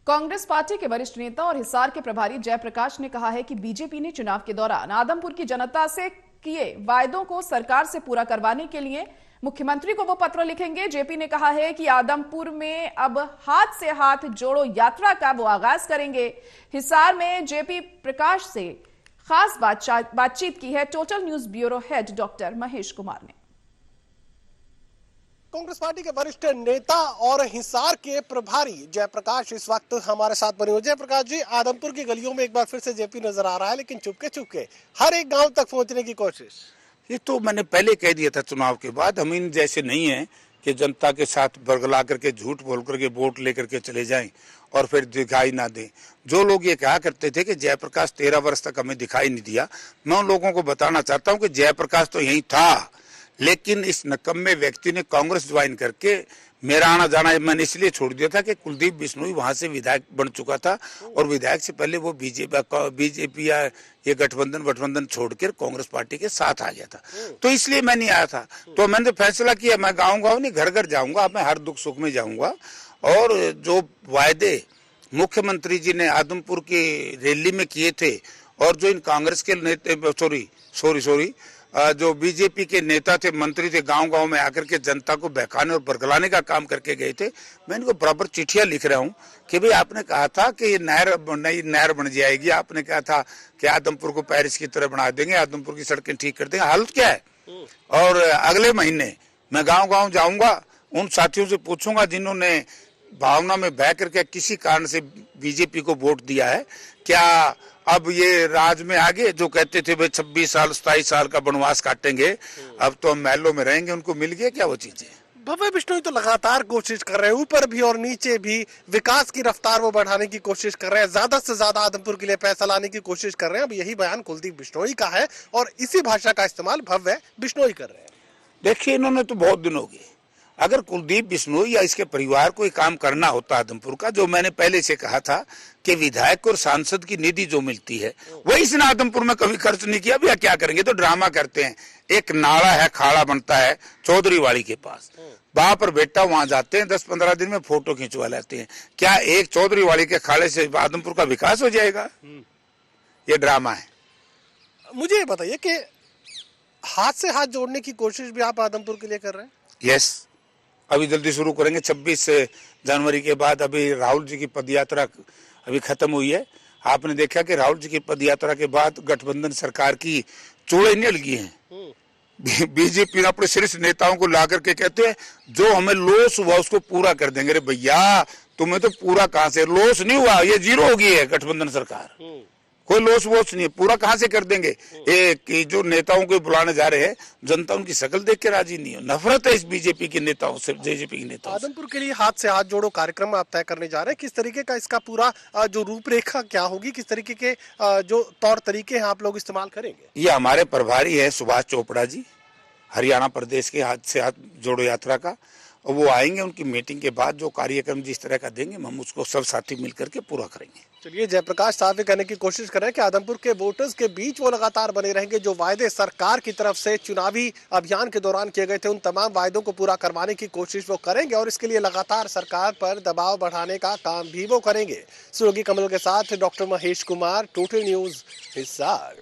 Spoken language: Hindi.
कांग्रेस पार्टी के वरिष्ठ नेता और हिसार के प्रभारी जयप्रकाश ने कहा है कि बीजेपी ने चुनाव के दौरान आदमपुर की जनता से किए वायदों को सरकार से पूरा करवाने के लिए मुख्यमंत्री को वो पत्र लिखेंगे। जेपी ने कहा है कि आदमपुर में अब हाथ से हाथ जोड़ो यात्रा का वो आगाज करेंगे। हिसार में जेपी प्रकाश से खास बातचीत की है total news bureau head doctor Mahesh Kumar ने। कांग्रेस पार्टी के वरिष्ठ नेता और हिसार के प्रभारी जयप्रकाश इस वक्त हमारे साथ बने हुए। जयप्रकाश जी, आदमपुर की गलियों में एक बार फिर से जेपी नजर आ रहा है, लेकिन चुपके चुपके हर एक गांव तक पहुंचने की कोशिश। ये तो मैंने पहले कह दिया था चुनाव के बाद, हम इन जैसे नहीं है कि जनता के साथ बरगला करके झूठ बोल करके वोट लेकर के चले जाएं और फिर दिखाई ना दें। जो लोग ये कहा करते थे कि जयप्रकाश 13 वर्ष तक हमें दिखाई नहीं दिया, मैं उन लोगों को बताना चाहता हूँ कि जयप्रकाश तो यही था, लेकिन इस नकम्मे व्यक्ति ने कांग्रेस ज्वाइन करके मेरा आना जाना मैंने इसलिए छोड़ दिया था कि कुलदीप बिश्नोई वहां से विधायक बन चुका था और विधायक से पहले वो बीजेपी या ये गठबंधन छोड़कर कांग्रेस पार्टी के साथ आ गया था, तो इसलिए मैं नहीं आया था। तो मैंने फैसला किया मैं गाँव गाँव नहीं घर घर जाऊंगा, मैं हर दुख सुख में जाऊंगा और जो वायदे मुख्यमंत्री जी ने आदमपुर की रैली में किए थे और जो इन कांग्रेस के नेता जो बीजेपी के नेता थे, मंत्री थे, गांव-गांव में आकर के जनता को बहकाने और बरगलाने का काम करके गए थे, मैं इनको बराबर चिट्ठियां लिख रहा हूं कि भाई आपने कहा था कि ये नई नहर बन जाएगी, आपने कहा था कि आदमपुर को पेरिस की तरह बना देंगे, आदमपुर की सड़कें ठीक कर देंगे, हालत क्या है। और अगले महीने मैं गाँव-गाँव जाऊंगा, उन साथियों से पूछूंगा जिन्होंने भावना में बह करके किसी कारण से बीजेपी को वोट दिया है, क्या अब ये राज में आगे जो कहते थे भाई 26 साल 27 साल का वनवास काटेंगे, अब तो हम महलों में रहेंगे, उनको मिल गया क्या वो चीजें। भव्य बिश्नोई तो लगातार कोशिश कर रहे हैं, ऊपर भी और नीचे भी विकास की रफ्तार वो बढ़ाने की कोशिश कर रहे हैं, ज्यादा से ज्यादा आदमपुर के लिए पैसा लाने की कोशिश कर रहे हैं। अब यही बयान कुलदीप बिश्नोई का है और इसी भाषा का इस्तेमाल भव्य बिश्नोई कर रहे हैं। देखिए, इन्होंने तो बहुत दिन हो गए, अगर कुलदीप बिश्नोई या इसके परिवार को काम करना होता आदमपुर का, जो मैंने पहले से कहा था कि विधायक और सांसद की निधि जो मिलती है वही इसने आदमपुर में कभी खर्च नहीं किया। भैया क्या करेंगे, तो ड्रामा करते हैं। एक नाला है, खाड़ा बनता है चौधरी वाड़ी के पास, बाप और बेटा वहां जाते हैं, 10-15 दिन में फोटो खिंचवा लेते हैं। क्या एक चौधरी वाड़ी के खाड़े से आदमपुर का विकास हो जाएगा? ये ड्रामा है। मुझे ये बताइए कि हाथ से हाथ जोड़ने की कोशिश भी आप आदमपुर के लिए कर रहे हैं? यस, अभी जल्दी शुरू करेंगे। 26 जनवरी के बाद अभी राहुल जी की पदयात्रा अभी खत्म हुई है। आपने देखा कि राहुल जी की पदयात्रा के बाद गठबंधन सरकार की चूड़े नहीं लगी हैं। बीजेपी ने अपने शीर्ष नेताओं को ला करके कहते हैं जो हमें लॉस हुआ उसको पूरा कर देंगे। अरे भैया, तुम्हें तो पूरा कहां से लॉस नहीं हुआ, ये जीरो हो गई है गठबंधन सरकार, कोई लॉस वॉस नहीं है, पूरा कहां से कर देंगे। कि जो नेताओं को बुलाने जा रहे हैं, जनता उनकी शक्ल देख के राजी नहीं है, नफरत है इस बीजेपी के नेताओं से, बीजेपी के नेताओं। आदमपुर के लिए हाथ से हाथ जोड़ो कार्यक्रम आप तय करने जा रहे हैं, किस तरीके का इसका पूरा जो रूपरेखा क्या होगी, किस तरीके के जो तौर तरीके हैं आप लोग इस्तेमाल करेंगे? ये हमारे प्रभारी है सुभाष चोपड़ा जी, हरियाणा प्रदेश के हाथ से हाथ जोड़ो यात्रा का, और वो आएंगे। उनकी मीटिंग के बाद जो कार्यक्रम जिस तरह का देंगे हम उसको सब साथी मिलकर के पूरा करेंगे। चलिए, जयप्रकाश साहब कहने की कोशिश कर रहे हैं कि आदमपुर के वोटर्स के बीच वो लगातार बने रहेंगे। जो वायदे सरकार की तरफ से चुनावी अभियान के दौरान किए गए थे, उन तमाम वायदों को पूरा करवाने की कोशिश वो करेंगे और इसके लिए लगातार सरकार पर दबाव बढ़ाने का काम भी वो करेंगे। सुयोगी कमल के साथ doctor Mahesh Kumar, total news Hisar.